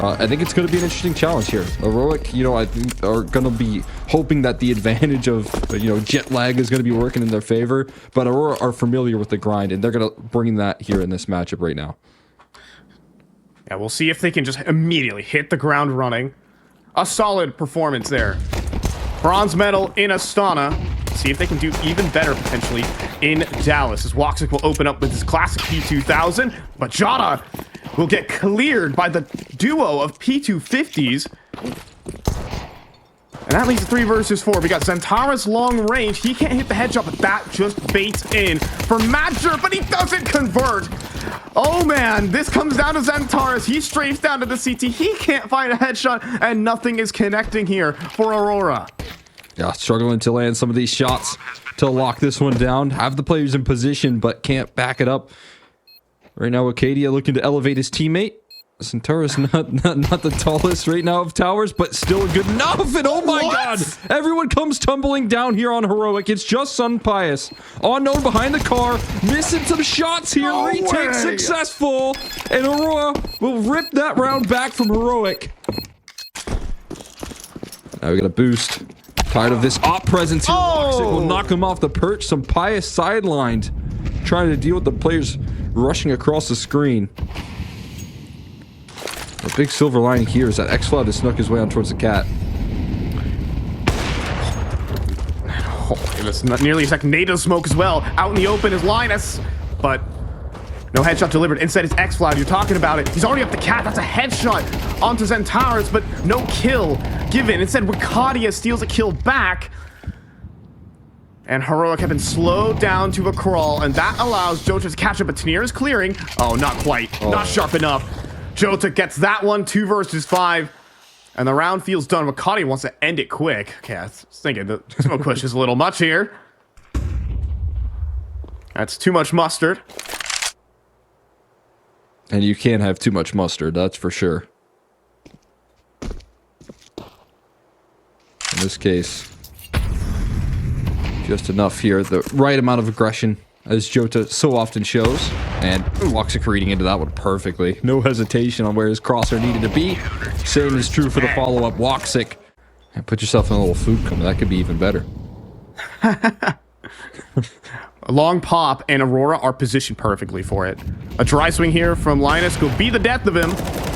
I think it's going to be an interesting challenge here. Heroic, you know, I think are going to be hoping that the advantage of, you know, jet lag is going to be working in their favor. But Aurora are familiar with the grind, and they're going to bring that here in this matchup right now. Yeah, we'll see if they can just immediately hit the ground running. A solid performance there. Bronze medal in Astana. See if they can do even better potentially in Dallas, as Woxic will open up with his classic P2000, but Jota will get cleared by the duo of P250s. And that leaves a 3 versus 4. We got Zentara's long range. He can't hit the headshot, but that just baits in for Madger, but he doesn't convert. Oh man, this comes down to Zentaris. He strafes down to the CT. He can't find a headshot, and nothing is connecting here for Aurora. Yeah, struggling to land some of these shots to lock this one down. Have the players in position, but can't back it up. Right now, Acadia looking to elevate his teammate. Centaurus not the tallest right now of towers, but still good enough. And oh my god, everyone comes tumbling down here on Heroic. It's just Sun Pius. Unknown behind the car, missing some shots here. No Retake way. successful. And Aurora will rip that round back from Heroic. Now we got a boost. Tired of this op presence here. Woxic will knock him off the perch. Some Pius sidelined, trying to deal with the players rushing across the screen. The big silver lining here is that xCloud has snuck his way on towards the cat. Oh, it's not nearly a second. NATO smoke as well. Out in the open is Linus, but no headshot delivered. Instead, it's xCloud. You're talking about it. He's already up the cat. That's a headshot onto Zentaris, but no kill given. Instead, Wakadia steals a kill back. And Heroic have been slowed down to a crawl, and that allows Jota to catch up. But Tanier is clearing. Oh, not quite. Not sharp enough. Jota gets that one, 2 versus 5. And the round feels done. Wakadia wants to end it quick. Okay, I was thinking the smoke push is a little much here. That's too much mustard. And you can't have too much mustard, that's for sure. In this case, just enough here. The right amount of aggression, as Jota so often shows. And Woxic reading into that one perfectly. No hesitation on where his crosser needed to be. Same is true for the follow-up. Woxic. And put yourself in a little food coma. That could be even better. A long pop, and Aurora are positioned perfectly for it. A dry swing here from Linus could be the death of him.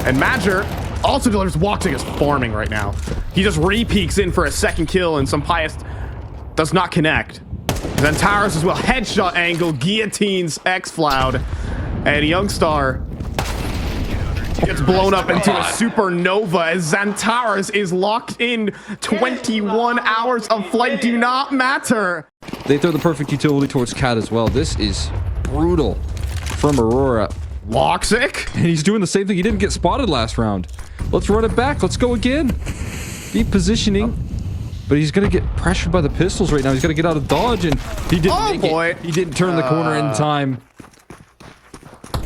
And Madger also delivers. Woxic is farming right now. He just re-peeks in for a second kill, and some Pius does not connect. Zentaris as well. Headshot angle, guillotines xCloud. And Youngstar gets blown up into a supernova as Zentaris is locked in. 21 hours of flight do not matter. They throw the perfect utility towards Cat as well. This is brutal from Aurora. Woxic? And he's doing the same thing. He didn't get spotted last round. Let's run it back. Let's go again. Deep positioning. But he's going to get pressured by the pistols right now. He's got to get out of dodge, and he didn't make it. He didn't turn the corner in time.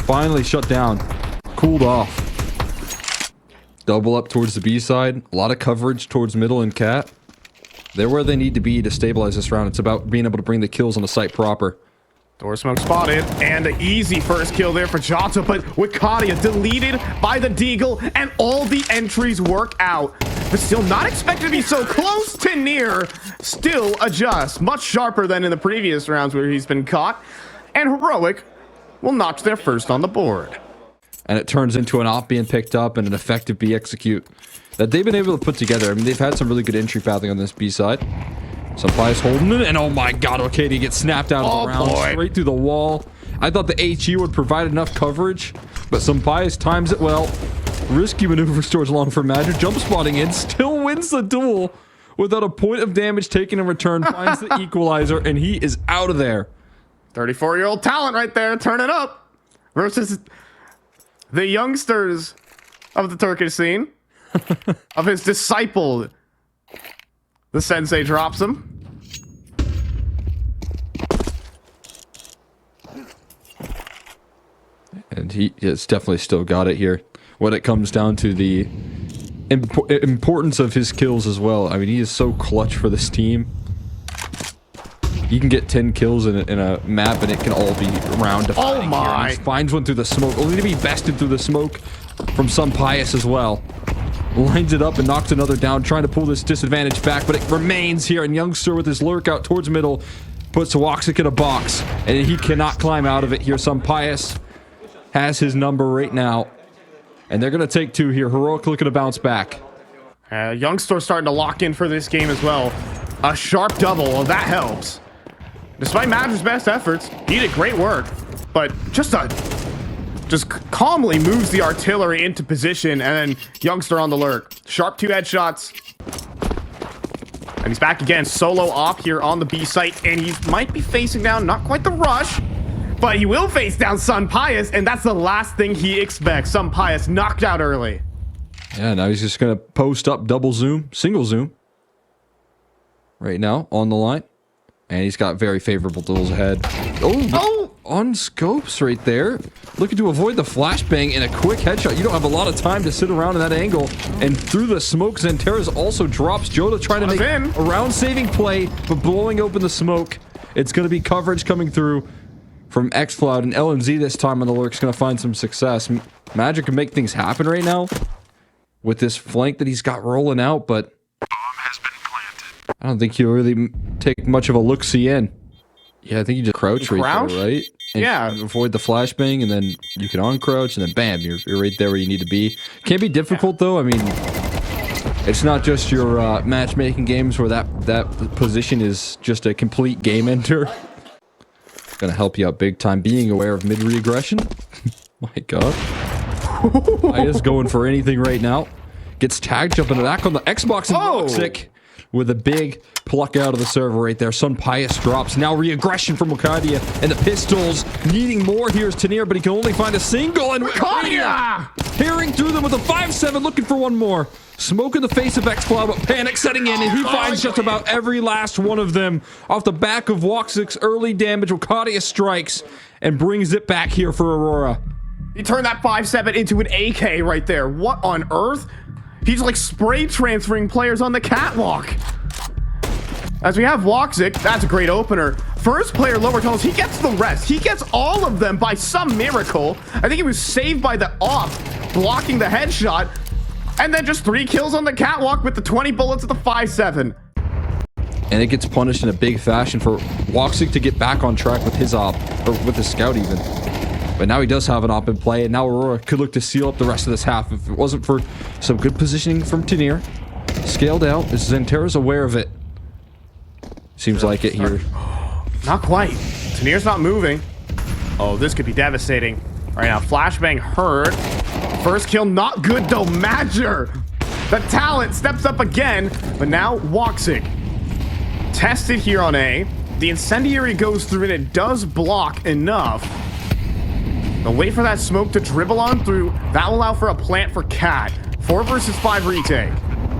Finally shut down. Cooled off. Double up towards the B side. A lot of coverage towards middle and cat. They're where they need to be to stabilize this round. It's about being able to bring the kills on the site proper. Door smoke spotted, and an easy first kill there for Jota, but Wakadia deleted by the Deagle, and all the entries work out. But still not expected to be so close to near. Still adjust. Much sharper than in the previous rounds where he's been caught. And Heroic will notch their first on the board. And it turns into an op being picked up and an effective B execute that they've been able to put together. I mean, they've had some really good entry pathing on this B side. Some Pius holding it, and oh my god, Acadia gets snapped out of the round, straight through the wall. I thought the HE would provide enough coverage, but some Pius times it well. Risky maneuvers towards long for Madger, jump spotting in, still wins the duel without a point of damage taken in return, finds the equalizer, and he is out of there. 34-year-old talent right there, turn it up, versus the youngsters of the Turkish scene, of his disciple. The sensei drops him. And he has definitely still got it here when it comes down to the importance of his kills as well. I mean, he is so clutch for this team. You can get 10 kills in a map and it can all be round defining. Oh my! Finds one through the smoke, only to be bested through the smoke. from Sun Pius as well. Lines it up and knocks another down, trying to pull this disadvantage back, but it remains here. And Youngster with his lurk out towards middle puts Woxic in a box, and he cannot climb out of it here. Sun Pius has his number right now, and they're going to take two here. Heroic looking to bounce back. Youngster starting to lock in for this game as well. A sharp double, well, that helps. Despite Madrid's best efforts, he did great work, but just calmly moves the artillery into position, and then Youngster on the lurk. Sharp 2 headshots. And he's back again, solo op here on the B site, and he might be facing down, not quite the rush, but he will face down Sun Pius, and that's the last thing he expects. Sun Pius knocked out early. Yeah, now he's just going to post up double zoom, single zoom. Right now, on the line. And he's got very favorable duels ahead. Oh! On scopes right there. Looking to avoid the flashbang and a quick headshot. You don't have a lot of time to sit around in that angle. And through the smoke, Xanteras also drops. Jota trying to make a round-saving play, but blowing open the smoke. It's going to be coverage coming through from xCloud, and LNZ this time on the lurk's going to find some success. Magic can make things happen right now with this flank that he's got rolling out, but I don't think he'll really take much of a look-see in. Yeah, I think you just crouch right there, right? And yeah. Avoid the flashbang, and then you can uncrouch, and then bam, you're right there where you need to be. Can be difficult, though. I mean, it's not just your matchmaking games where that position is just a complete game ender. Gonna help you out big time. Being aware of mid-regression. My God. I is going for anything right now. Gets tagged, jumping back on the Xbox and Woxic with a big pluck out of the server right there. Sun Pius drops. Now re-aggression from Wakadia, and the pistols needing more. Here's Tanir, but he can only find a single, and Wakadia tearing through them with a 5-7, looking for one more. Smoke in the face of xCloud, but panic setting in, and he finds just about every last one of them. Off the back of Woxic's early damage, Wakadia strikes and brings it back here for Aurora. He turned that 5-7 into an AK right there. What on earth? He's like spray transferring players on the catwalk. As we have Woxic, that's a great opener. First player lower tunnels, he gets the rest. He gets all of them by some miracle. I think he was saved by the op, blocking the headshot. And then just 3 kills on the catwalk with the 20 bullets at the 5-7. And it gets punished in a big fashion for Woxic to get back on track with his op, or with his scout even. But now he does have an op in play, and now Aurora could look to seal up the rest of this half if it wasn't for some good positioning from Tanir. Scaled out. Is Xanteras aware of it? Seems like it here. Not quite. Tanir's not moving. Oh, this could be devastating. All right, now flashbang heard. First kill, not good though. Madger, the talent steps up again, but now Woxic. Tested here on A. The incendiary goes through and it does block enough. They'll wait for that smoke to dribble on through. That will allow for a plant for Cat. 4 versus 5 retake.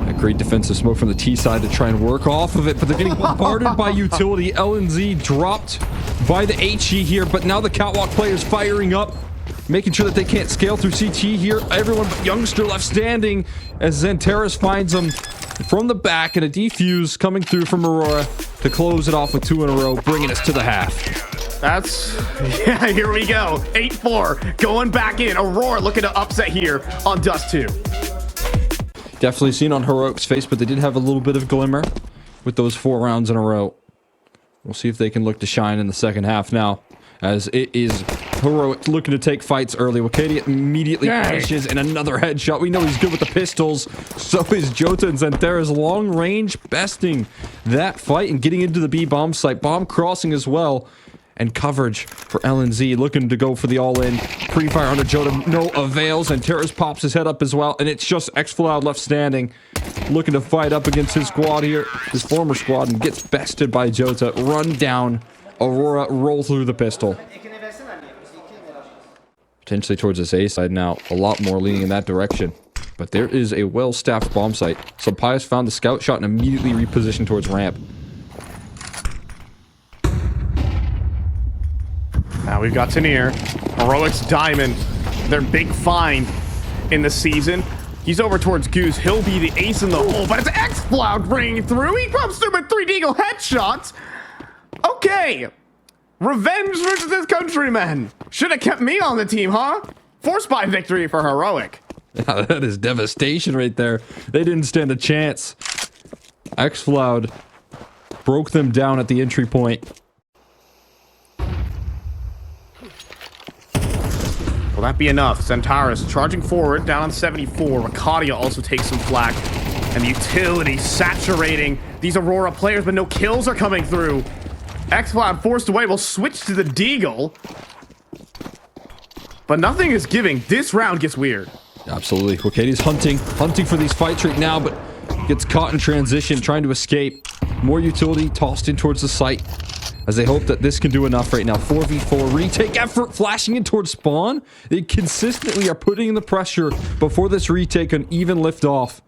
A great defensive smoke from the T side to try and work off of it, but they're getting bombarded by utility. LNZ dropped by the HE here, but now the catwalk players firing up, making sure that they can't scale through CT here. Everyone but Youngster left standing as Xanteras finds them from the back, and a defuse coming through from Aurora to close it off with 2 in a row, bringing us to the half. Yeah, here we go. 8-4, going back in. Aurora looking to upset here on Dust 2. Definitely seen on Heroic's face, but they did have a little bit of glimmer with those 4 rounds in a row. We'll see if they can look to shine in the second half now, as it is Heroic looking to take fights early. Wakadia immediately finishes, and another headshot. We know he's good with the pistols. So is Jota, and Xanteras long range besting that fight and getting into the B bomb site. Bomb crossing as well. And coverage for LNZ, looking to go for the all-in. Pre-fire under Jota, no avails, and Xanteras pops his head up as well, and it's just xCloud left standing, looking to fight up against his squad here, his former squad, and gets bested by Jota. Run down, Aurora roll through the pistol. Potentially towards this A side now, a lot more leaning in that direction. But there is a well-staffed bomb site. So Pius found the scout shot and immediately repositioned towards ramp. Now we've got Tanir, Heroic's Diamond, their big find in the season. He's over towards Goose. He'll be the ace in the hole, but it's xCloud bringing through. He comes through with 3 deagle headshots. Okay. Revenge versus his countrymen. Should have kept me on the team, huh? 4-spy victory for Heroic. That is devastation right there. They didn't stand a chance. Xfloud broke them down at the entry point. Will that be enough? Centaurus charging forward, down on 74. Ricadia also takes some flak. And the utility saturating these Aurora players, but no kills are coming through. Xcloud forced away. We'll switch to the Deagle. But nothing is giving. This round gets weird. Absolutely. Wakati's hunting for these fights right now, but gets caught in transition, trying to escape. More utility tossed in towards the site, as they hope that this can do enough right now. 4v4 retake effort, flashing in towards spawn. They consistently are putting in the pressure before this retake can even lift off.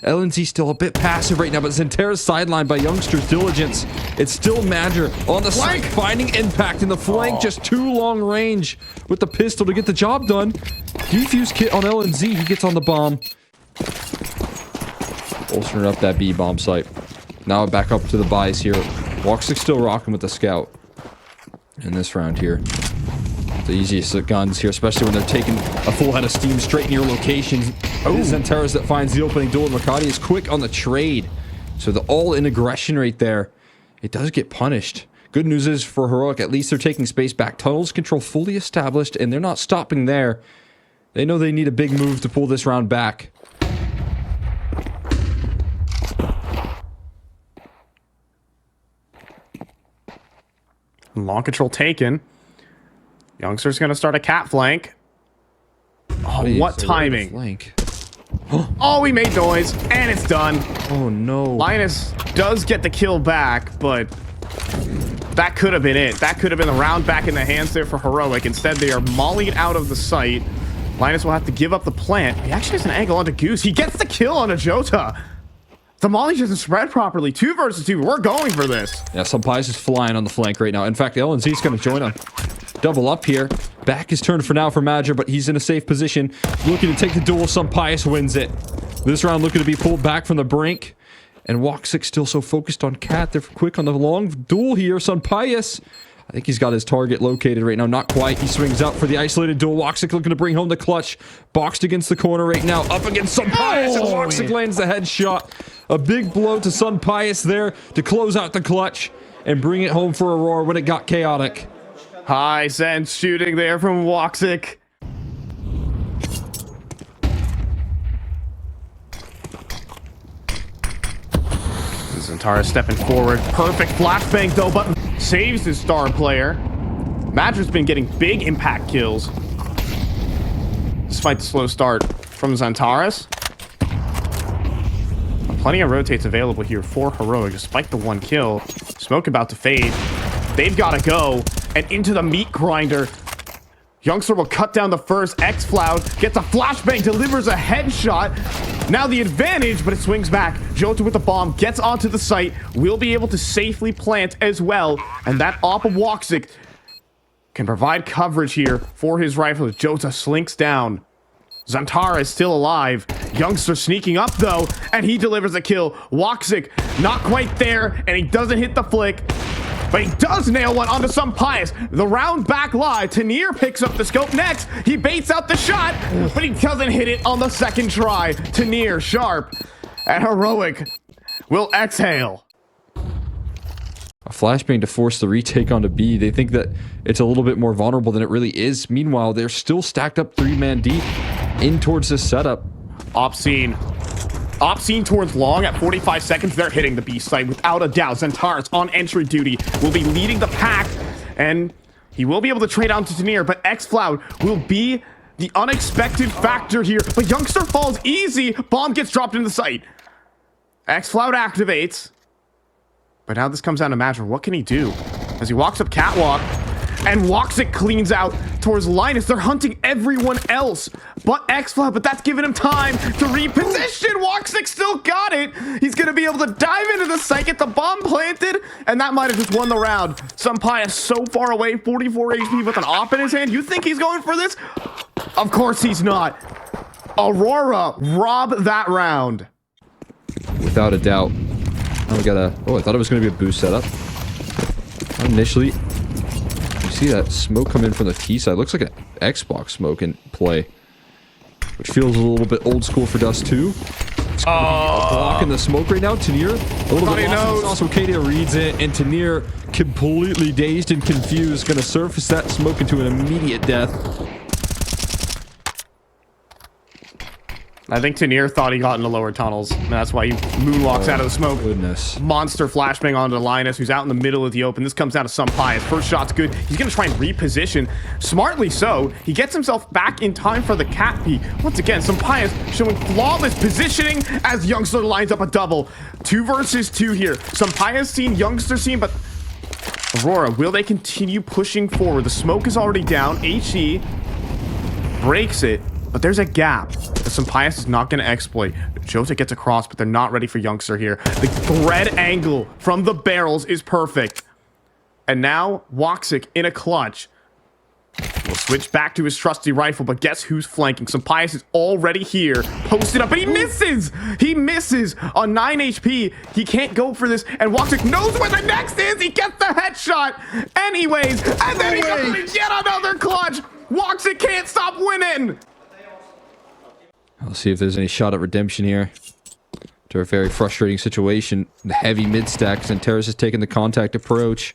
LNZ still a bit passive right now, but Zentera's sidelined by Youngster's diligence. It's still Madger on the site, finding impact in the flank. Just too long range with the pistol to get the job done. Defuse kit on LNZ. He gets on the bomb. Bolstering up that B bomb site. Now back up to the buys here. Woxic still rocking with the scout in this round here. The easiest guns here, especially when they're taking a full head of steam straight in your locations. It is Zentaris that finds the opening door. Makati is quick on the trade. So the all-in aggression right there, it does get punished. Good news is for Heroic, at least they're taking space back. Tunnels control fully established, and they're not stopping there. They know they need a big move to pull this round back. Long control taken. Youngster's going to start a cat flank. Oh, what timing. Flank. Oh, we made noise, and it's done. Oh, no. Linus does get the kill back, but that could have been it. That could have been the round back in the hands there for Heroic. Instead, they are mollied out of the site. Linus will have to give up the plant. He actually has an angle onto Goose. He gets the kill on a Jota. The molly doesn't spread properly. 2 versus 2. We're going for this. Yeah, Supplies is flying on the flank right now. In fact, LNZ is going to join on. Double up here. Back is turned for now for Madger, but he's in a safe position. Looking to take the duel. Pius wins it. This round looking to be pulled back from the brink. And Woxic still so focused on Cat. They're quick on the long duel here. Pius. I think he's got his target located right now. Not quite. He swings out for the isolated duel. Woxic looking to bring home the clutch. Boxed against the corner right now. Up against Pius. And Woxic lands the headshot. A big blow to Pius there to close out the clutch and bring it home for Aurora when it got chaotic. High sense shooting there from Woxic. Zentara stepping forward. Perfect flashbang though, but saves his star player. Madger's been getting big impact kills, despite the slow start from Zentaris. Plenty of rotates available here for Heroic, despite the 1 kill. Smoke about to fade. They've got to go. And into the meat grinder. Youngster will cut down the first. Xfloud gets a flashbang, delivers a headshot. Now the advantage, but it swings back. Jota with the bomb gets onto the site. Will be able to safely plant as well. And that op of Woxic can provide coverage here for his rifle. Jota slinks down. Zantara is still alive. Youngster sneaking up though, and he delivers a kill. Woxic not quite there, and he doesn't hit the flick. But he does nail one onto Pius. The round back live. Tanier picks up the scope next. He baits out the shot, but he doesn't hit it on the second try. Tanier sharp, and Heroic will exhale. A flashbang to force the retake onto B. They think that it's a little bit more vulnerable than it really is. Meanwhile, they're still stacked up 3-man deep in towards this setup. Obscene towards long at 45 seconds. They're hitting the B site without a doubt. Zentaris on entry duty will be leading the pack, and he will be able to trade on to Tanier, but Xfloud will be the unexpected factor here. But Youngster falls easy. Bomb gets dropped in the site. Xfloud activates. But now this comes down to Madger. What can he do? As he walks up catwalk, and Woxic cleans out towards Linus. They're hunting everyone else but Xfloud, but that's giving him time to reposition. Woxic still got it. He's going to be able to dive into the site, get the bomb planted, and that might have just won the round. Pius so far away, 44 HP with an op in his hand. You think he's going for this? Of course he's not. Aurora rob that round. Without a doubt. Now we got a... Oh, I thought it was going to be a boost setup. Initially, you see that smoke come in from the T side. Looks like an Xbox smoke in play. which feels a little bit old school for Dust 2. Blocking the smoke right now. Tanir, a little bit lost in the sauce. Arcadia reads it, and Tanir, completely dazed and confused, going to surface that smoke into an immediate death. I think Tanir thought he got into lower tunnels, and that's why he moonwalks out of the smoke. Goodness. Monster flashbang onto Linus, who's out in the middle of the open. This comes down to Sampaio. His first shot's good. He's going to try and reposition. Smartly so. He gets himself back in time for the cat pee. Once again, Sampaio showing flawless positioning as Youngster lines up a double. 2 versus 2 here. Sampaio's seen, Youngster seen, but Aurora, will they continue pushing forward? The smoke is already down. HE breaks it. But there's a gap that Sampaio is not going to exploit. Jota gets across, but they're not ready for Youngster here. The thread angle from the barrels is perfect. And now, Woxic in a clutch. Will switch back to his trusty rifle, but guess who's flanking? Sampaio is already here, posted up, but he misses! He misses on 9 HP. He can't go for this, and Woxic knows where the next is! He gets the headshot anyways, and then he goes yet another clutch! Woxic can't stop winning! I'll see if there's any shot at redemption here. To a very frustrating situation. The heavy mid stack. Xantares has taken the contact approach.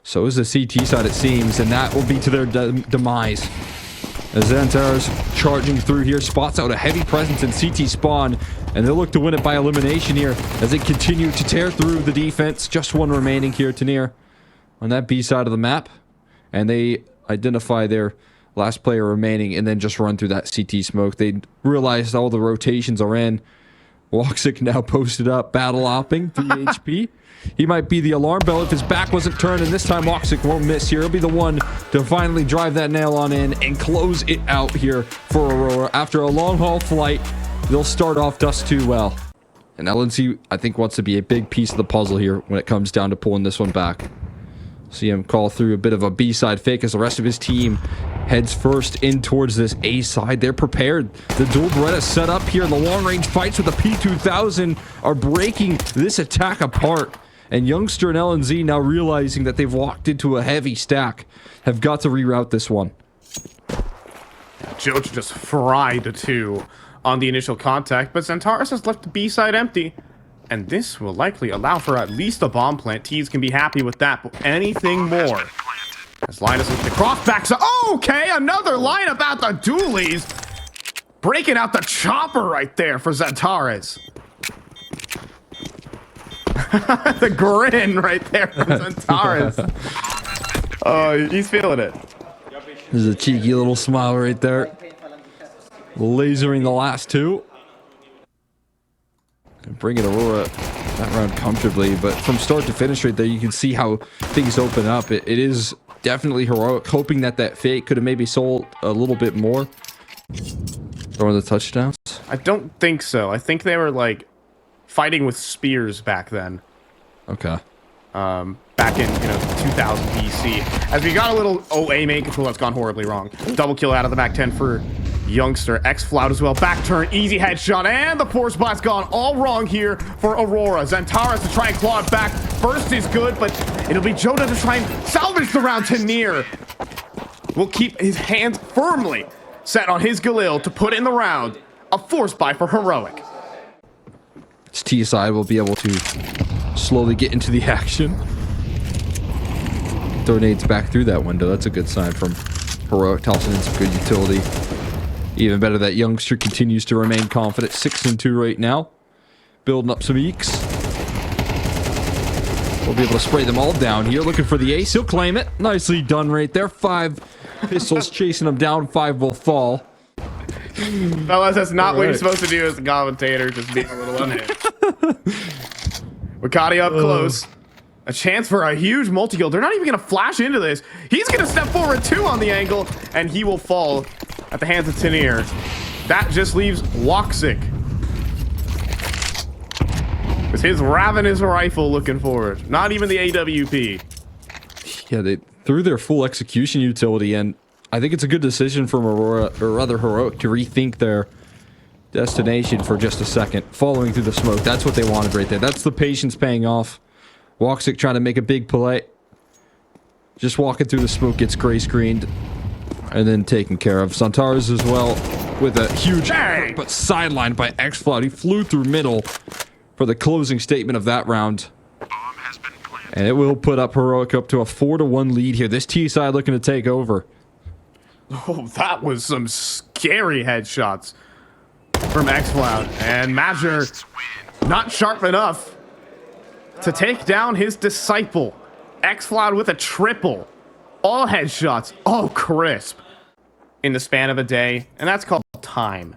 So is the CT side, it seems, and that will be to their demise. As Xantares charging through here, spots out a heavy presence in CT spawn, and they'll look to win it by elimination here as they continue to tear through the defense. Just one remaining here, Tanir, on that B side of the map, and they identify their last player remaining, and then just run through that CT smoke. They realized all the rotations are in. Woxic now posted up, battle hopping, 3 HP. He might be the alarm bell if his back wasn't turned, and this time Woxic won't miss here. He'll be the one to finally drive that nail on in and close it out here for Aurora. After a long haul flight, they'll start off Dust 2 well. And LNC, I think, wants to be a big piece of the puzzle here when it comes down to pulling this one back. See him call through a bit of a B-side fake as the rest of his team heads first in towards this A side. They're prepared. The dual Beretta set up here. The long-range fights with the P2000 are breaking this attack apart. And Youngster and LNZ, now realizing that they've walked into a heavy stack, have got to reroute this one. Jota just fried the 2 on the initial contact, but Xantares has left the B side empty. And this will likely allow for at least a bomb plant. Tees can be happy with that, but anything more. As Linus with the crossback. So, okay, another lineup at the dualies. Breaking out the chopper right there for Xantares. The grin right there from Xantares. Oh, he's feeling it. There's a cheeky little smile right there. Lasering the last 2. Bringing Aurora that round comfortably, but from start to finish right there, you can see how things open up. It is definitely heroic, hoping that that fake could have maybe sold a little bit more. Throwing the touchdowns? I don't think so. I think they were like fighting with spears back then. Okay. Back in, 2000 BC. As we got a little OA main control that's gone horribly wrong. Double kill out of the back 10 for Youngster. X-Flout as well. Back turn, easy headshot, and the force blast gone all wrong here for Aurora. Xantares to try and claw it back. First is good, but it'll be Jota to try and salvage the round. Tanir will keep his hands firmly set on his Galil to put in the round. A force buy for Heroic. This T side will be able to slowly get into the action. Throw nades back through that window. That's a good sign from Heroic, tossing in some good utility. Even better that Youngster continues to remain confident. 6-2 right now. Building up some eeks. We'll be able to spray them all down here. Looking for the ace. He'll claim it. Nicely done right there. 5 pistols chasing him down. 5 will fall. Fellas, that's not what you're supposed to do as a commentator. Just being a little unhinged. Wakati up close. A chance for a huge multi-kill. They're not even going to flash into this. He's going to step forward too on the angle, and he will fall at the hands of Tanir. That just leaves Woxic with his ravenous rifle looking forward. Not even the AWP. Yeah, they threw their full execution utility, and I think it's a good decision from Aurora, or rather Heroic, to rethink their destination for just a second. Following through the smoke. That's what they wanted right there. That's the patience paying off. Woxic trying to make a big play. Just walking through the smoke, gets gray screened and then taken care of. Xantares as well. with a huge effort, but sidelined by xCloud. He flew through middle for the closing statement of that round. And it will put up Heroic up to a 4-1 lead here. This T side looking to take over. Oh, that was some scary headshots from xCloud. And Major not sharp enough to take down his disciple. xCloud with a triple. All headshots, all crisp in the span of a day. And that's called time.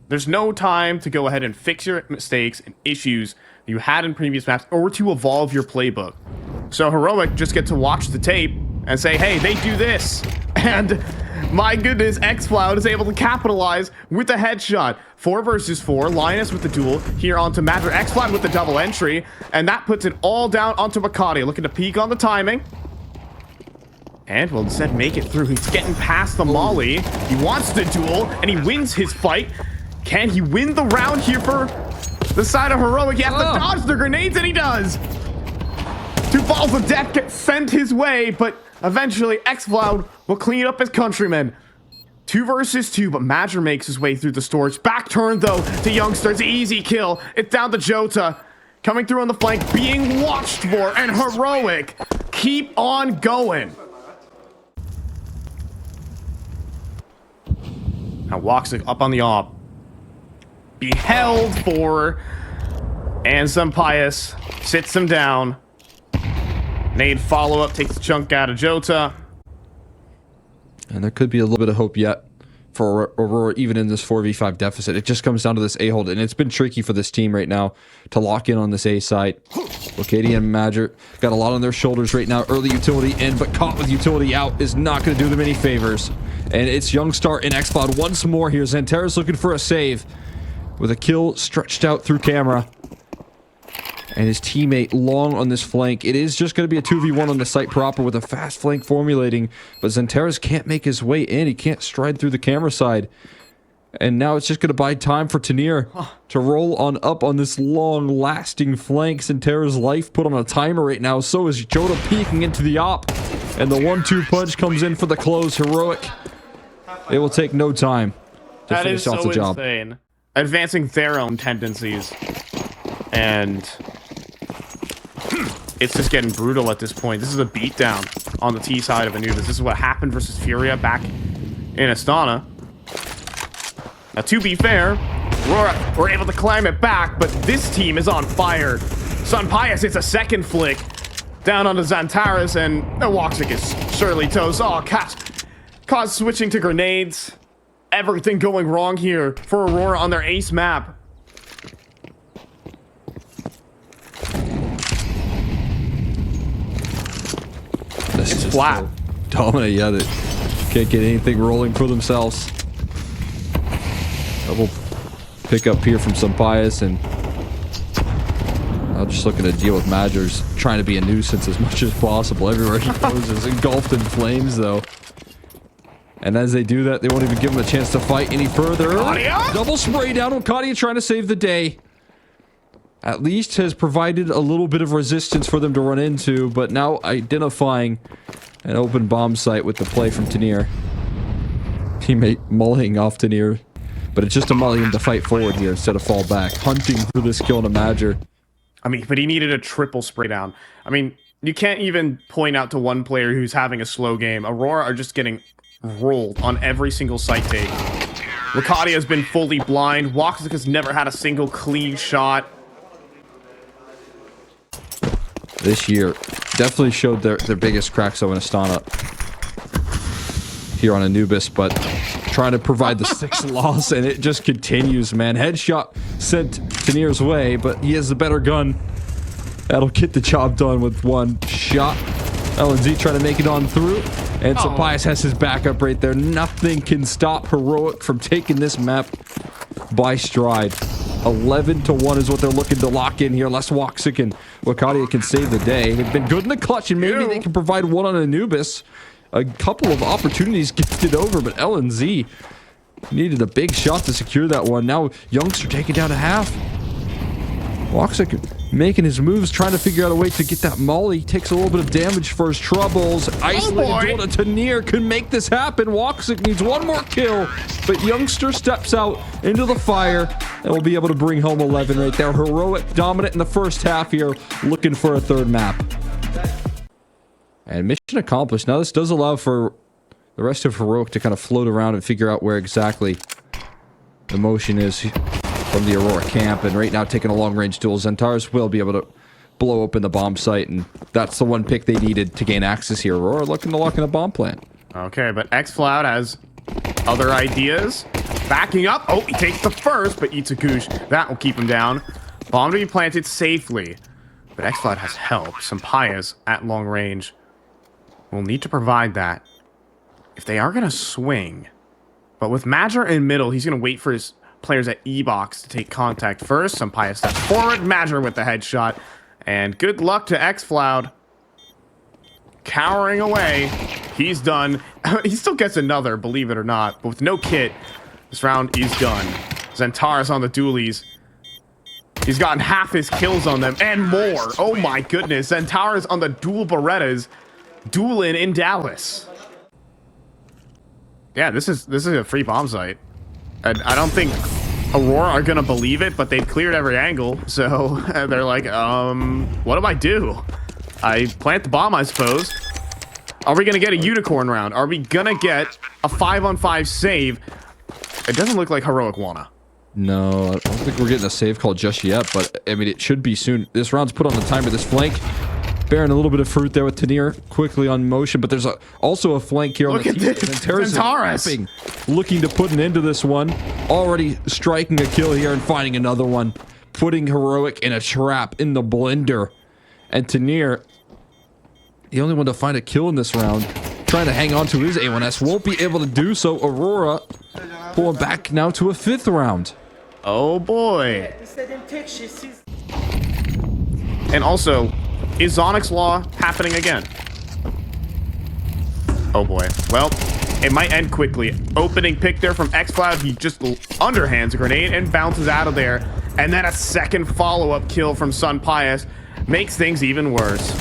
There's no time to go ahead and fix your mistakes and issues you had in previous maps or to evolve your playbook. So Heroic just get to watch the tape and say, hey, they do this. And my goodness, xCloud is able to capitalize with a headshot. 4 versus 4, Linus with the duel here onto Matter. xCloud with the double entry, and that puts it all down onto Makati, looking to peek on the timing. And will instead make it through. He's getting past the molly. He wants the duel, and he wins his fight. Can he win the round here for the side of Heroic? He has to dodge the grenades, and he does. 2 balls of death get sent his way, but eventually xCloud will clean up his countrymen. 2 versus 2, but Major makes his way through the storage. Back turn, though, to Youngsters. Easy kill. It's down to Jota. Coming through on the flank, being watched for, and Heroic keep on going. Now Woxic up on the op. Be held for, and some Pius sits him down. Nade follow-up takes the chunk out of Jota. And there could be a little bit of hope yet for Aurora, even in this 4v5 deficit. It just comes down to this A-hold, and it's been tricky for this team right now to lock in on this A site. Locati and Major got a lot on their shoulders right now. Early utility in, but caught with utility out is not going to do them any favors. And it's Youngstar and xCloud once more here. Xanterra's looking for a save with a kill stretched out through camera. And his teammate long on this flank. It is just going to be a 2v1 on the site proper with a fast flank formulating. But Xanterra's can't make his way in. He can't stride through the camera side. And now it's just going to buy time for Tanier to roll on up on this long-lasting flank. Xanterra's life put on a timer right now. So is Jota peeking into the op. And the 1-2 punch comes in for the close. Heroic. It will take no time to finish off the job. Insane. Advancing their own tendencies. And it's just getting brutal at this point. This is a beatdown on the T side of Anubis. This is what happened versus Furia back in Astana. Now, to be fair, Aurora were able to climb it back, but this team is on fire. Sun Pius, it's a second flick down onto Xantaris, and Woxic is surely toast. Oh, caught switching to grenades. Everything going wrong here for Aurora on their ace map. It's flat. Dominate, yeah, they can't get anything rolling for themselves. Double pick up here from some Pius, and I'm just looking to deal with Majors, trying to be a nuisance as much as possible. Everywhere he goes is engulfed in flames, though. And as they do that, they won't even give him a chance to fight any further. Double spray down on Kadia, trying to save the day. At least has provided a little bit of resistance for them to run into, but now identifying an open bomb site with the play from Tanier. Teammate mulling off Tanier, but it's just a mully him to fight forward here instead of fall back. Hunting for this kill on a Major. I mean, but he needed a triple spray down. I mean, you can't even point out to one player who's having a slow game. Aurora are just getting rolled on every single site take. Lakadia has been fully blind. Woxic has never had a single clean shot. This year definitely showed their biggest cracks though in Astana here on Anubis, but trying to provide the 6th loss, and it just continues, man. Headshot sent Tanier's way, but he has the better gun. That'll get the job done with one shot. LNZ trying to make it on through, and Sapias has his backup right there. Nothing can stop Heroic from taking this map by stride. 11-1 is what they're looking to lock in here. Unless Woxic and Wakadia can save the day. They've been good in the clutch, and maybe they can provide one on Anubis. A couple of opportunities gifted over, but LNZ needed a big shot to secure that one. Now Youngster taking down a half. Woxic making his moves, trying to figure out a way to get that molly. Takes a little bit of damage for his troubles. Isolated Jota to near can make this happen. Woxic needs one more kill, but Youngster steps out into the fire and will be able to bring home 11 right there. Heroic dominant in the first half here, looking for a third map. And mission accomplished. Now this does allow for the rest of Heroic to kind of float around and figure out where exactly the motion is from the Aurora camp, and right now taking a long-range duel. Zentaris will be able to blow open the bomb site, and that's the one pick they needed to gain access here. Aurora looking to lock in a bomb plant. Okay, but xFloud has other ideas. Backing up. Oh, he takes the first, but eats a goosh. That will keep him down. Bomb to be planted safely. But xFloud has help. Sampaio at long range will need to provide that if they are going to swing. But with Madger in middle, he's going to wait for his players at E-box to take contact first. Sampaio steps forward. Madger with the headshot. And good luck to xFloud. Cowering away. He's done. He still gets another, believe it or not. But with no kit, this round is done. Zentaris on the dualies. He's gotten half his kills on them and more. Oh my goodness. Zentaris on the dual Berettas. Dueling in Dallas. Yeah, this is a free bomb site. And I don't think Aurora are gonna believe it, but they've cleared every angle. So they're like, what do I do? I plant the bomb, I suppose. Are we gonna get a unicorn round? Are we gonna get a 5-on-5 save? It doesn't look like Heroic wanna. No, I don't think we're getting a save call just yet, but I mean, it should be soon. This round's put on the timer. This flank bearing a little bit of fruit there with Tanir quickly on motion, but there's also a flank here on the team. Zentaris looking to put an end to this one. Already striking a kill here and finding another one. Putting Heroic in a trap in the blender. And Tanir, the only one to find a kill in this round, trying to hang on to his A1S, won't be able to do so. Aurora pulling back now to a 5th round. Oh boy. And also, is Onyx Law happening again? Oh boy. Well, it might end quickly. Opening pick there from xFloud. He just underhands a grenade and bounces out of there. And then a second follow-up kill from Sampaio makes things even worse.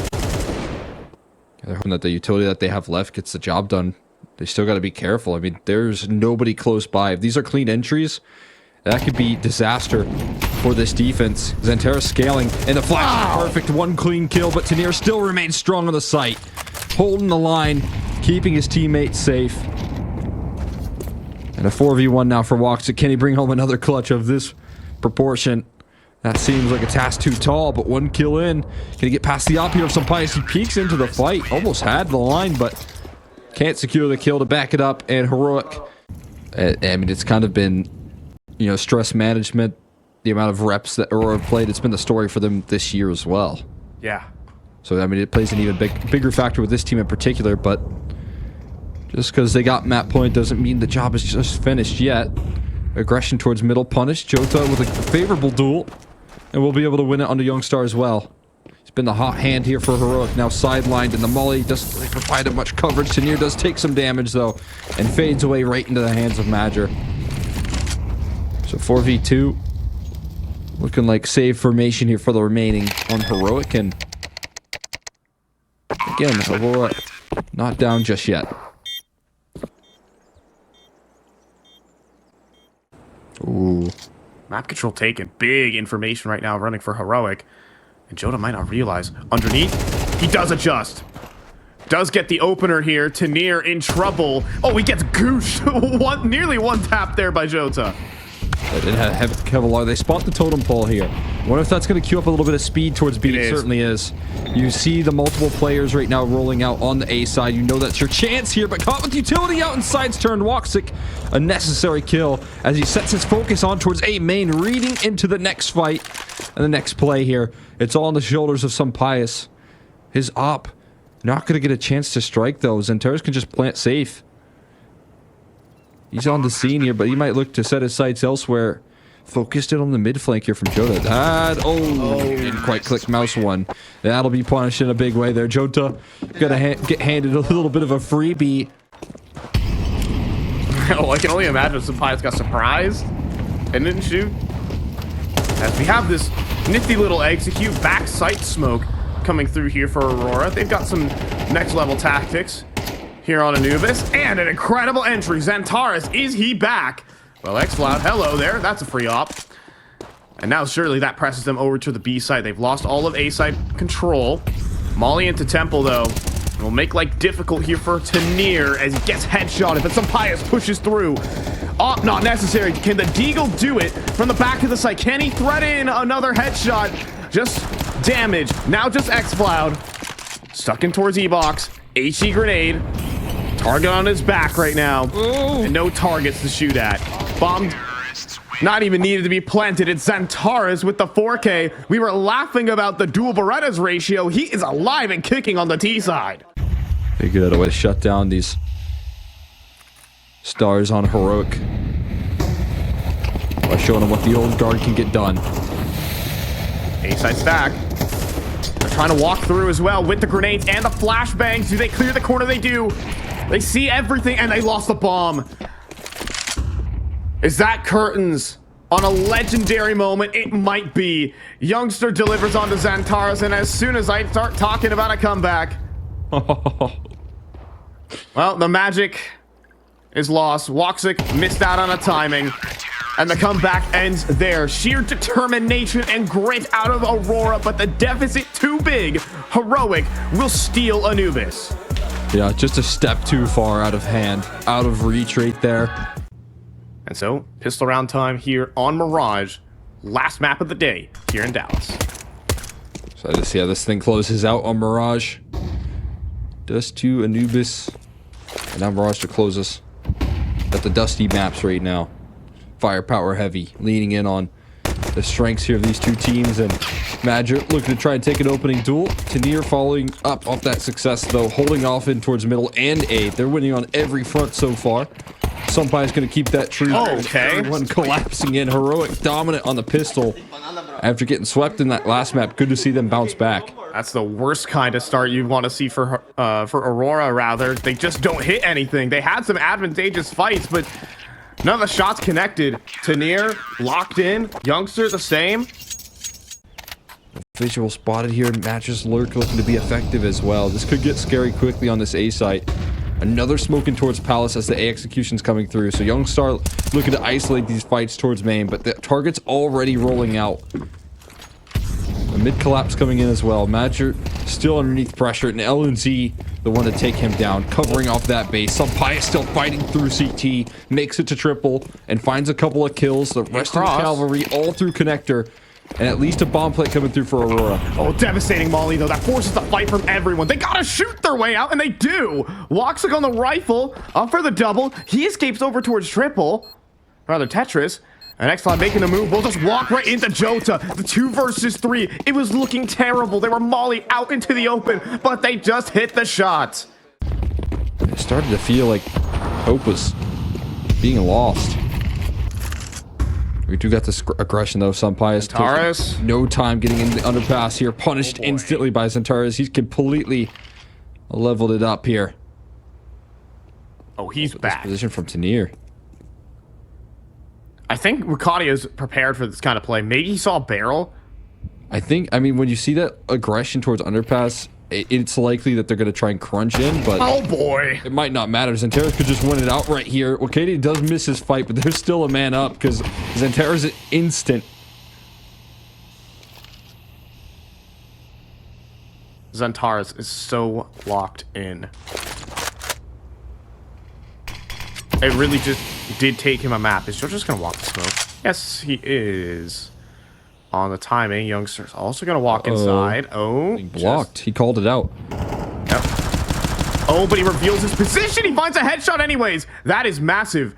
They're hoping that the utility that they have left gets the job done. They still got to be careful. I mean, there's nobody close by. If these are clean entries, that could be disaster for this defense. Zentaris scaling, and the flash is perfect. One clean kill, but Tanir still remains strong on the site. Holding the line, keeping his teammates safe. And a 4v1 now for Woxic. Can he bring home another clutch of this proportion? That seems like a task too tall, but one kill in. Can he get past the op here of Sampaio? He peeks into the fight. Almost had the line, but can't secure the kill to back it up. And Heroic, I mean, it's kind of been, you know, stress management, the amount of reps that Aurora played. It's been the story for them this year as well. Yeah. So, I mean, it plays an even bigger factor with this team in particular, but just because they got map point doesn't mean the job is just finished yet. Aggression towards middle punished. Jota with a favorable duel, and we'll be able to win it under Youngstar as well. It's been the hot hand here for Heroic, now sidelined, and the molly doesn't really provide much coverage. Tanir does take some damage, though, and fades away right into the hands of Madger. So 4v2. Looking like save formation here for the remaining on Heroic, and again, Aurora not down just yet. Ooh. Map control taken. Big information right now running for Heroic. And Jota might not realize. Underneath, he does adjust. Does get the opener here. Tanir in trouble. Oh, he gets gooshed. Nearly one tap there by Jota. They didn't have Kevlar. They spot the totem pole here. Wonder if that's going to queue up a little bit of speed towards B. It certainly is. You see the multiple players right now rolling out on the A side. You know that's your chance here, but caught with utility out and sides turned. Woxic, a necessary kill as he sets his focus on towards A main, reading into the next fight and the next play here. It's all on the shoulders of Sampaio. His op not going to get a chance to strike though. Zentaris can just plant safe. He's on the scene here, but he might look to set his sights elsewhere. Focused in on the mid flank here from Jota. Didn't quite click mouse one. That'll be punished in a big way there. Jota gonna get handed a little bit of a freebie. Oh, I can only imagine Sampaio got surprised and didn't shoot. As we have this nifty little execute back sight smoke coming through here for Aurora. They've got some next level tactics here on Anubis, and an incredible entry. Xantares, is he back? Well, xCloud, hello there. That's a free op. And now surely that presses them over to the B side. They've lost all of A side control. Molly into Temple though. Will make life difficult here for Tanir as he gets headshotted, but Sampaius pushes through. Oh, not necessary. Can the Deagle do it from the back of the site? Can he thread in another headshot? Just damage. Now just xCloud. Stuck in towards E-Box. HE grenade. Target on his back right now. Ooh. And no targets to shoot at. Bomb not even needed to be planted. It's Xantares with the 4K. We were laughing about the dual Berettas ratio. He is alive and kicking on the T side. Figured out a way to shut down these stars on Heroic by showing them what the old guard can get done. A-side stack. They're trying to walk through as well with the grenades and the flashbangs. Do they clear the corner? They do. They see everything, and they lost the bomb. Is that curtains on a legendary moment? It might be. Youngster delivers onto Xantares, and as soon as I start talking about a comeback, well, the magic is lost. Woxic missed out on a timing, and the comeback ends there. Sheer determination and grit out of Aurora, but the deficit too big. Heroic will steal Anubis. Yeah, just a step too far out of hand, out of reach right there. And so, pistol round time here on Mirage. Last map of the day here in Dallas. So let's see how this thing closes out on Mirage. Dust to Anubis. And now Mirage to close us. Got the dusty maps right now. Firepower heavy. Leaning in on the strengths here of these two teams. And Magic looking to try and take an opening duel. Tanir following up off that success though. Holding off in towards middle and A. They're winning on every front so far. Sumpai's going to keep that tree. Okay. Everyone collapsing in. Heroic dominant on the pistol. After getting swept in that last map, good to see them bounce back. That's the worst kind of start you'd want to see for Aurora, rather. They just don't hit anything. They had some advantageous fights, but none of the shots connected. Tanir locked in. Youngster the same. Visual spotted here. Matches Lurk looking to be effective as well. This could get scary quickly on this A site. Another smoking towards Palace as the A execution's coming through. So Youngstar looking to isolate these fights towards main, but the target's already rolling out. The mid collapse coming in as well. Madger still underneath pressure, and LNZ the one to take him down, covering off that base. Sampaius still fighting through CT, makes it to triple, and finds a couple of kills. The rest of the cavalry all through connector. And at least a bomb plate coming through for Aurora. Oh, devastating Molly, though. That forces the fight from everyone. They gotta shoot their way out, and they do. Woxic on the rifle, up for the double. He escapes over towards triple. Rather, Tetris. And xCloud making the move. We'll just walk right into Jota. The 2 versus 3. It was looking terrible. They were Molly out into the open, but they just hit the shot. It started to feel like hope was being lost. We do got this aggression though. Sampaius Xantares. No time getting in the underpass here. Punished instantly by Xantares. He's completely leveled it up here. Oh, he's back. Position from Tanir. I think Ricardo is prepared for this kind of play. Maybe he saw a barrel. I mean, when you see that aggression towards underpass, it's likely that they're going to try and crunch in, but oh boy, it might not matter. Xantares could just win it out right here. Well, Katie does miss his fight, but there's still a man up because Xantares is instant. Xantares is so locked in. It really just did take him a map. Is Joe just going to walk the smoke? Yes, he is. On the timing, Youngster's also going to walk inside. Oh, blocked. He called it out. Yep. Oh, but he reveals his position. He finds a headshot anyways. That is massive.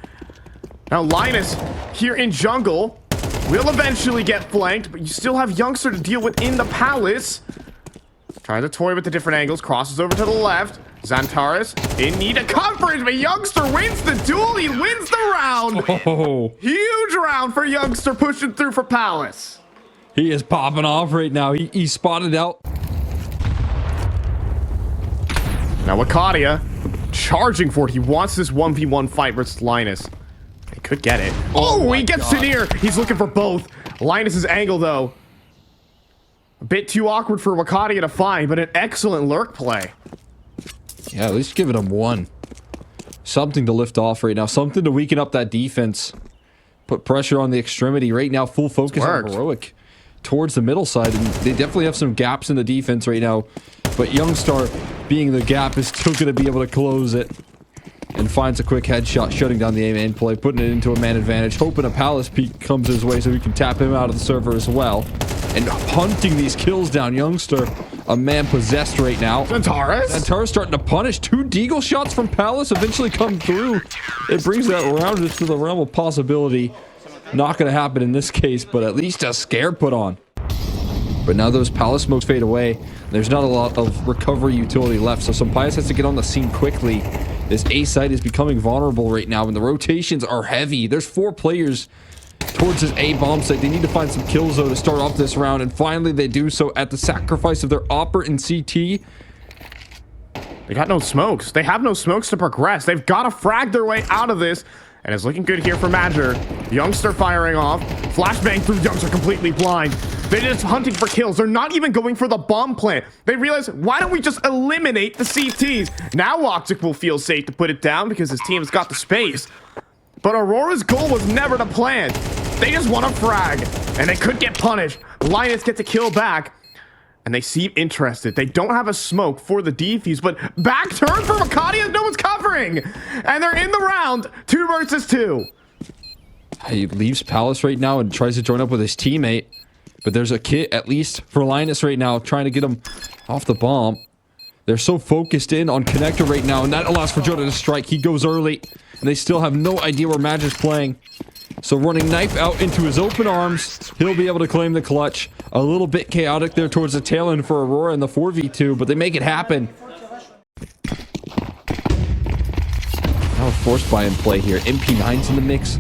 Now, Linus here in jungle will eventually get flanked, but you still have Youngster to deal with in the palace. Trying to toy with the different angles. Crosses over to the left. Xantares in need of coverage, but Youngster wins the duel. He wins the round. Oh. Huge round for Youngster pushing through for Palace. He is popping off right now. He spotted out. Now Wakadia charging for it. He wants this 1v1 fight versus Linus. He could get it. Oh, he gets Tanir. He's looking for both. Linus's angle, though. A bit too awkward for Wakadia to find, but an excellent lurk play. Yeah, at least give it him one. Something to lift off right now. Something to weaken up that defense. Put pressure on the extremity. Right now, full focus on Heroic towards the middle side. And they definitely have some gaps in the defense right now. But Youngstar, being the gap, is still going to be able to close it. And finds a quick headshot, shutting down the A-main play, putting it into a man advantage, hoping a Palace peek comes his way so he can tap him out of the server as well. And hunting these kills down. Youngstar, a man possessed right now. Zentaris starting to punish. 2 deagle shots from Palace eventually come through. It brings that round into the realm of possibility. Not going to happen in this case, but at least a scare put on. But now those Palace smokes fade away. There's not a lot of recovery utility left, so Sampaias has to get on the scene quickly. This A site is becoming vulnerable right now, and the rotations are heavy. There's 4 players towards this A bomb site. They need to find some kills, though, to start off this round, and finally they do so at the sacrifice of their Opper and CT. They got no smokes. They have no smokes to progress. They've got to frag their way out of this. And it's looking good here for Madger. Youngstar firing off. Flashbang through Youngstar completely blind. They're just hunting for kills. They're not even going for the bomb plant. They realize, why don't we just eliminate the CTs? Now Woxic will feel safe to put it down because his team's got the space. But Aurora's goal was never to plant. They just want to frag. And they could get punished. Linus gets a kill back. And they seem interested. They don't have a smoke for the defuse, but back turn for Wakadia. No one's covering. And they're in the round. 2 versus 2. He leaves Palace right now and tries to join up with his teammate. But there's a kit, at least for Linus right now, trying to get him off the bomb. They're so focused in on connector right now, and that allows for Jota to strike. He goes early, and they still have no idea where Madger's playing. So running knife out into his open arms, he'll be able to claim the clutch. A little bit chaotic there towards the tail end for Aurora in the 4v2, but they make it happen. Now forced by in play here. MP9's in the mix.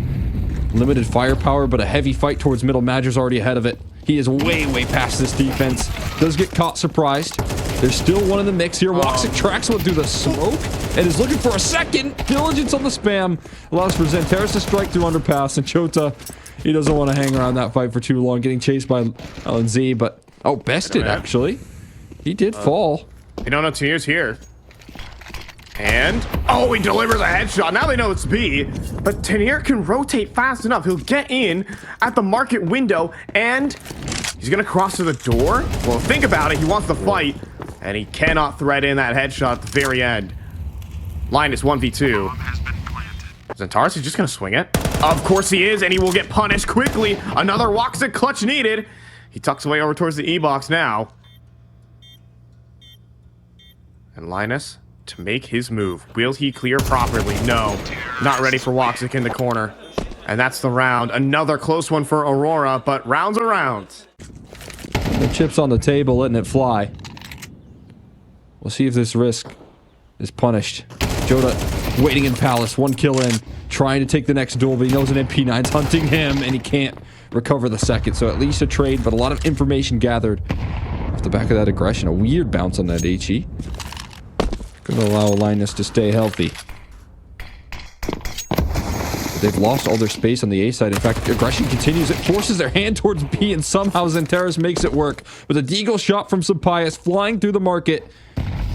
Limited firepower, but a heavy fight towards middle. Madger's already ahead of it. He is way past this defense. Does get caught surprised. There's still one in the mix here. Woxic tracks one through the smoke and is looking for a second. Diligence on the spam allows for Zentaris to strike through underpass, and Chota, he doesn't want to hang around that fight for too long, getting chased by LNZ, but bested actually. He did fall. They don't know Tanir's here. And he delivers a headshot. Now they know it's B, but Tanir can rotate fast enough. He'll get in at the market window, and he's gonna cross to the door. Well, think about it. He wants to fight, and he cannot thread in that headshot at the very end. Linus 1v2. Zentaris is just gonna swing it. Of course he is, and he will get punished quickly. Another Woxic clutch needed. He tucks away over towards the E-box now. And Linus to make his move. Will he clear properly? No. Not ready for Woxic in the corner. And that's the round. Another close one for Aurora, but rounds are rounds. The chips on the table, letting it fly. We'll see if this risk is punished. Jota waiting in Palace, 1 kill in, trying to take the next duel, but he knows an MP9's hunting him, and he can't recover the second. So at least a trade, but a lot of information gathered off the back of that aggression. A weird bounce on that HE. Gonna allow Linus to stay healthy. They've lost all their space on the A side. In fact, aggression continues. It forces their hand towards B, and somehow Zentaris makes it work. With a deagle shot from Sampaias flying through the market.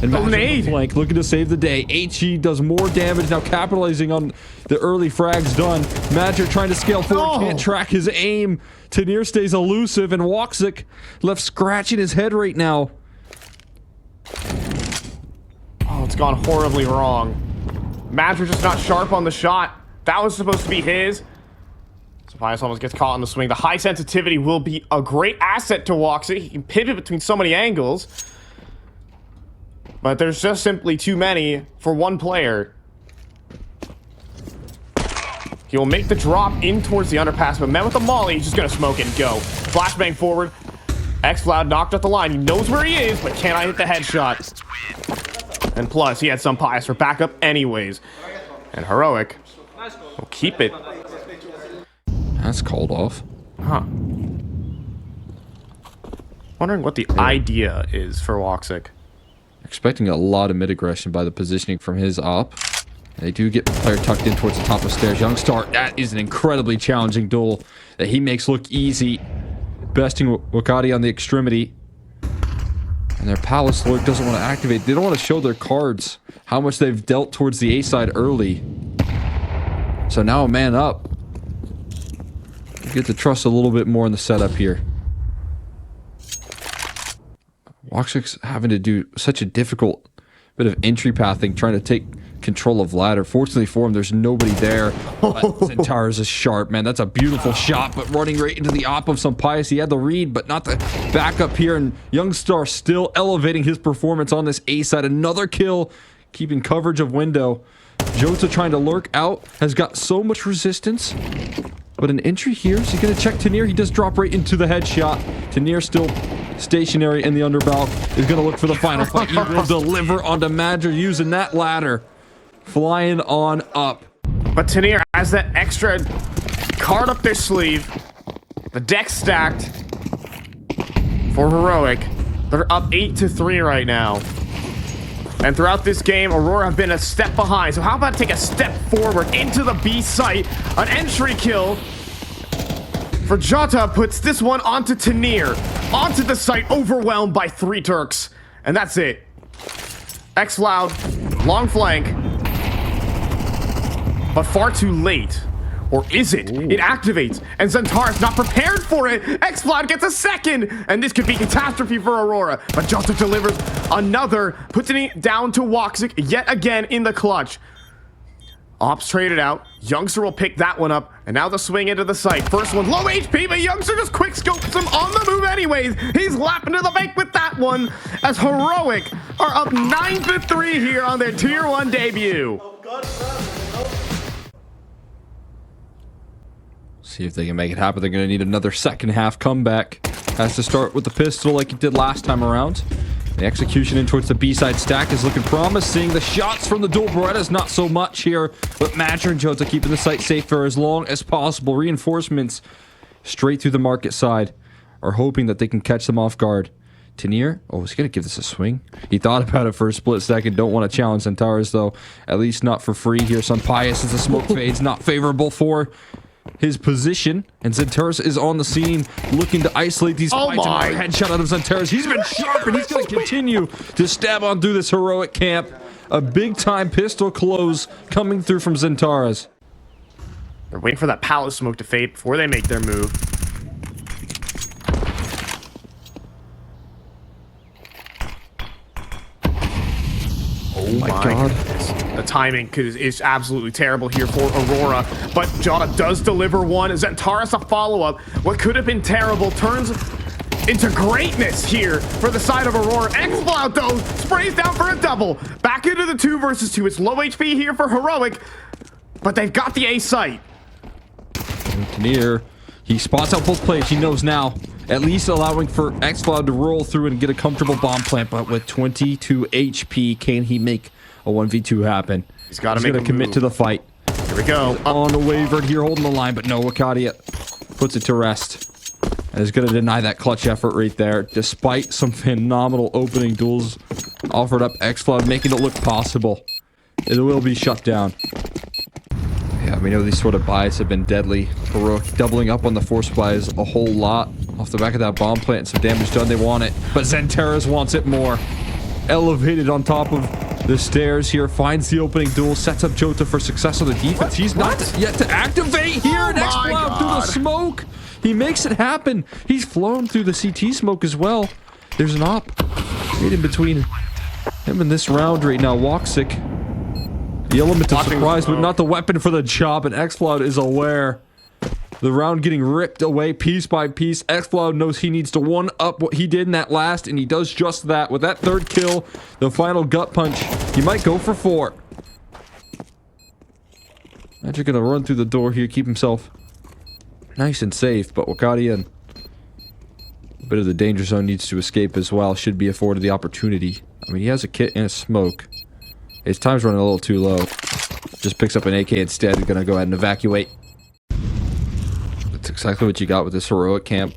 And Madger flank looking to save the day. HE does more damage now, capitalizing on the early frags done. Madger trying to scale forward, can't track his aim. Tanir stays elusive, and Woxic left scratching his head right now. It's gone horribly wrong. Madger just not sharp on the shot. That was supposed to be his. Sampaias almost gets caught on the swing. The high sensitivity will be a great asset to Woxic. He can pivot between so many angles. But there's just simply too many for one player. He will make the drop in towards the underpass, but met with the molly, he's just going to smoke it and go. Flashbang forward. X-Cloud knocked up the line. He knows where he is, but cannot hit the headshot. And plus, he had Sampaias for backup anyways. And Heroic will keep it. That's called off. Huh. Wondering what the idea is for Woxic. Expecting a lot of mid aggression by the positioning from his op. They do get the player tucked in towards the top of the stairs. Youngstar, that is an incredibly challenging duel that he makes look easy. Besting Wakati on the extremity. And their Palace Lord doesn't want to activate. They don't want to show their cards how much they've dealt towards the A side early. So now a man up. You get to trust a little bit more in the setup here. Woxic's having to do such a difficult bit of entry pathing, trying to take control of ladder. Fortunately for him, there's nobody there. Zentaris is sharp, man. That's a beautiful shot, but running right into the op of Sampaius. He had the read, but not the backup here. And Youngstar still elevating his performance on this A side. Another kill, keeping coverage of window. Jota trying to lurk out, has got so much resistance. But an entry here, is he going to check Tanir? He does drop right into the headshot. Tanir still stationary in the underbelly. Is going to look for the final fight. He will deliver onto Madger using that ladder. Flying on up. But Tanir has that extra card up their sleeve. The deck stacked for Heroic. They're up 8-3 right now. And throughout this game, Aurora have been a step behind. So how about take a step forward into the B site? An entry kill for Jota puts this one onto Tanir. Onto the site, overwhelmed by 3 Turks. And that's it. X-Loud, long flank. But far too late. Or is it? Ooh. It activates, and Zentaris not prepared for it. X-Flood gets a second, and this could be catastrophe for Aurora. But Jota delivers another, putting it down to Woxic yet again in the clutch. Ops traded out. Youngster will pick that one up, and now the swing into the site. First one, low HP, but Youngster just quick scopes him on the move anyways. He's lapping to the bank with that one, as Heroic are up 9-3 here on their Tier 1 debut. See if they can make it happen. They're going to need another second half comeback. Has to start with the pistol like he did last time around. The execution in towards the B-side stack is looking promising. The shots from the dual Berettas not so much here, but Madger and Jota keeping the site safe for as long as possible. Reinforcements straight through the market side are hoping that they can catch them off guard. Tanir, oh, is he going to give this a swing? He thought about it for a split second. Don't want to challenge Zentaris, though. At least not for free here. Sampaius as the smoke fades, not favorable for his position, and Zentaris is on the scene looking to isolate these fights. And headshot out of Zentaris. He's been sharp, and he's going to continue to stab on through this Heroic camp. A big-time pistol close coming through from Zentaris. They're waiting for that palace smoke to fade before they make their move. Oh my God. The timing is absolutely terrible here for Aurora, but Jota does deliver one. Zentaris a follow-up. What could have been terrible turns into greatness here for the side of Aurora. X-Cloud, though, sprays down for a double. Back into the 2 versus 2. It's low HP here for Heroic, but they've got the A site. Tanir, he spots out both plays. He knows now. At least allowing for X-Cloud to roll through and get a comfortable bomb plant, but with 22 HP, can he make a 1v2 happen? He's got to commit to the fight. Here we go. On the wavered here, holding the line, but no, Wakadia puts it to rest. And is going to deny that clutch effort right there, despite some phenomenal opening duels offered up. X-Cloud making it look possible. It will be shut down. Yeah, we know these sort of buys have been deadly. Heroic doubling up on the force buys a whole lot. Off the back of that bomb plant, some damage done, they want it. But Zentaris wants it more. Elevated on top of the stairs here, finds the opening duel, sets up Jota for success on the defense. He's not yet to activate here, and X-Cloud through the smoke. He makes it happen. He's flown through the CT smoke as well. There's an op right in between him and this round right now. Woxic, the element of surprise, but not the weapon for the job, and X-Cloud is aware. The round getting ripped away piece by piece. X-Cloud knows he needs to one-up what he did in that last, and he does just that. With that third kill, the final gut punch, he might go for 4. Magic gonna run through the door here, keep himself nice and safe, but Wakadia, a bit of the danger zone, needs to escape as well. Should be afforded the opportunity. I mean, he has a kit and a smoke. His time's running a little too low. Just picks up an AK instead and gonna go ahead and evacuate. That's exactly what you got with this Heroic camp.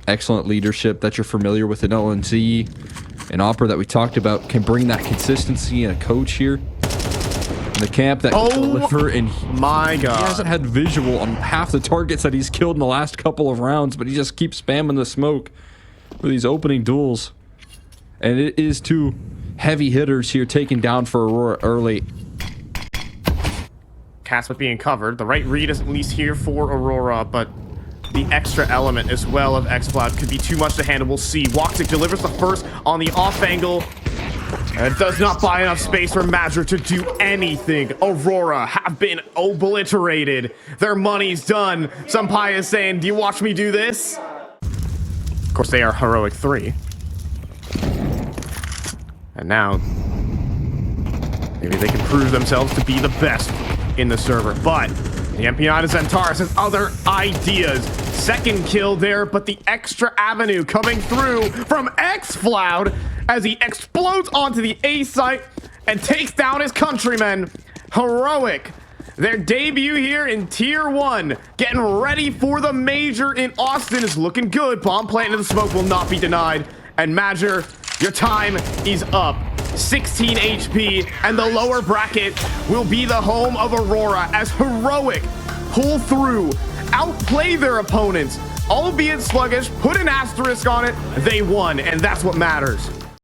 Excellent leadership that you're familiar with in LNZ. An Opera that we talked about can bring that consistency and a coach here. And the camp that can deliver, and my he God. hasn't had visual on half the targets that he's killed in the last couple of rounds, but he just keeps spamming the smoke with these opening duels. And it is two heavy hitters here taken down for Aurora early. Casper being covered. The right read is at least here for Aurora, but the extra element as well of xCloud could be too much to handle. We'll see. Woxic delivers the first on the off angle. And it does not buy enough space for Madra to do anything. Aurora have been obliterated. Their money's done. Senpai is saying, do you watch me do this? Of course, they are Heroic 3. And now, maybe they can prove themselves to be the best in the server. But the Empiana Zentaris has other ideas. Second kill there, but the extra avenue coming through from xCloud as he explodes onto the A site and takes down his countrymen. Heroic, their debut here in Tier 1, getting ready for the major in Austin is looking good. Bomb plant into the smoke will not be denied. And Major, your time is up. 16 HP, and the lower bracket will be the home of Aurora as Heroic pull through, outplay their opponents, albeit sluggish, put an asterisk on it. They won, and that's what matters.